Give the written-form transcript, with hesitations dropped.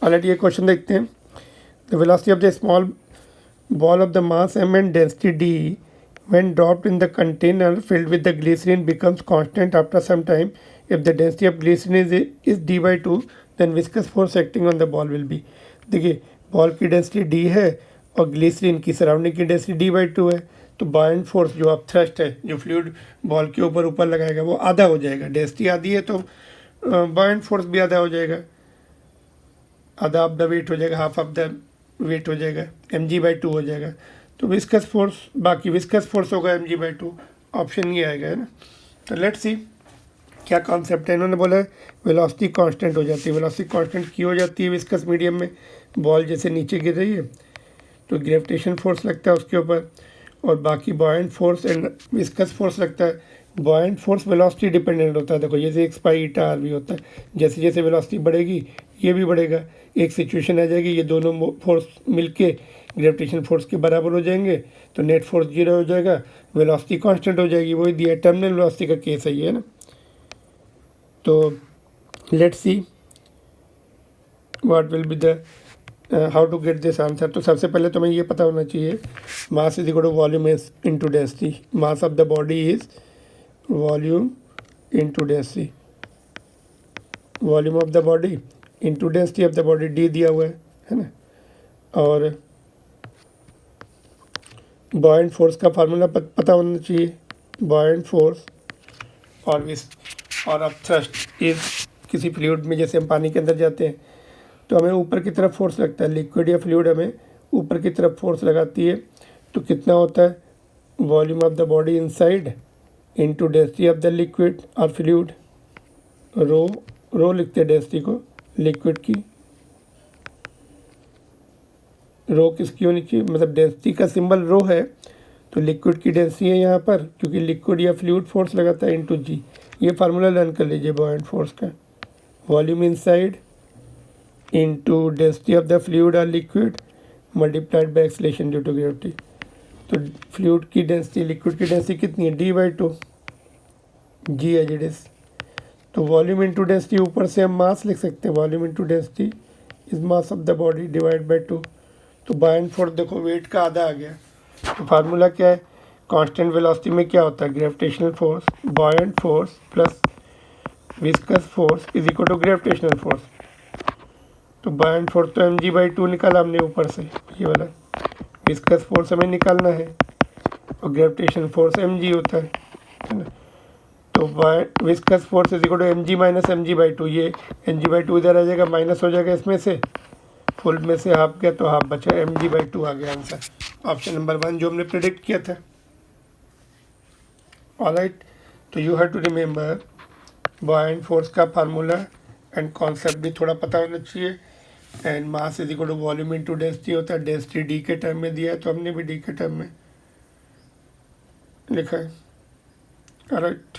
Already ये question देखते हैं। The velocity of the small ball of the mass m and density d when dropped in the container filled with the glycerin becomes constant after some time. If the density of glycerin is d by 2, then viscous force acting on the ball will be। देखिए ball की density d है और glycerine की surrounding की density d by 2 है, तो Bayern force जो आप थ्रस्ट है जो फ्लूइड बॉल के ऊपर लगाएगा वो आधा हो जाएगा। डेंसिटी आधी है तो बायन फोर्स भी आधा हो जाएगा, आधा ऑफ द वेट हो जाएगा, हाफ ऑफ द वेट हो जाएगा, mg/2 हो जाएगा। तो विस्कस फोर्स, बाकी विस्कस फोर्स होगा mg/2, ऑप्शन ये आएगा, है ना। तो लेट्स सी क्या कॉन्सेप्ट है। इन्होंने बोला वेलोसिटी कांस्टेंट हो जाती है। वेलोसिटी कांस्टेंट क्यों हो जाती है विस्कस मीडियम में? बॉल जैसे नीचे गिर रही है तो ग्रेविटेशन फोर्स लगता है उसके ऊपर, और बाकी buoyant force and viscous force लगता है। बॉयंट फोर्स वेलोसिटी डिपेंडेंट होता है। देखो जैसे x पाई ईटा r भी होता है, जैसे जैसे वेलोसिटी बढ़ेगी ये भी बढ़ेगा। एक सिचुएशन आ जाएगी ये दोनों फोर्स मिलके ग्रेविटेशन फोर्स के बराबर हो जाएंगे तो नेट फोर्स 0 हो जाएगा, वेलोसिटी कांस्टेंट हो जाएगी। वही दिया टर्मिनल वेलोसिटी का केस है ये, ना। तो let's see what will be the how to get this answer. तो सबसे पहले तुम्हें ये पता होना चाहिए mass is equal to volume into density. Mass of the body is volume into density, volume of the body into density of the body, D दिया हुआ है ना। और बॉयंट फोर्स का फार्मूला पता होना चाहिए। बॉयंट फोर्स और अब थ्रस्ट इज किसी फ्लूइड में, जैसे हम पानी के अंदर जाते हैं तो हमें ऊपर की तरफ फोर्स लगता है, लिक्विड या फ्लूइड हमें ऊपर की तरफ फोर्स लगाती है, तो कितना होता है volume of the body inside into density of the liquid और फ्लूइड। रो लिखते हैं डेंसिटी को लिक्विड की, रो किसकी होनी चाहिए, मतलब डेंसिटी का सिंबल रो है तो लिक्विड की डेंसिटी है यहाँ पर, क्योंकि लिक्विड या फ्लूइड फोर्स लगाता है इनटू जी। ये फार्मूला लर्न कर लीजिए बॉयंट फोर्स का, volume inside into density of the fluid और liquid multiplied by acceleration due to gravity. तो फ्लूइड की डेंसिटी लिक्विड की डेंसिटी कितनी है, d/2 G as it is. तो वॉल्यूम इनटू डेंसिटी ऊपर से हम मास लिख सकते हैं, volume into density is mass of the body divide by 2। तो बायन फोर्स देखो वेट का आधा आ गया। तो फार्मूला क्या है, कांस्टेंट वेलोसिटी में क्या होता है gravitational force, buoyant force plus viscous force is equal to gravitational force. तो बॉयंट फोर्स तो mg/2 निकाला हमने ऊपर से ये वाला, विस्कस फोर्स हमें निकालना है और ग्रेविटेशनल फोर्स mg होता है ना। तो viscous force is equal to mg minus mg/2, ये mg/2 इधर आ जाएगा, माइनस हो जाएगा इसमें से, फुल में से हाफ गया तो हाफ बचा, mg/2 आ गया आंसर, ऑप्शन नंबर 1 जो हमने प्रेडिक्ट किया था। ऑलराइट, तो you have to remember buoyant force का फार्मूला एंड कॉन्सेप्ट भी थोड़ा पता होना चाहिए। And mass is equal to volume into density होता है, डेंसिटी डी के टर्म में दिया है तो हमने भी डी के टर्म में लिखा है। ऑलराइट।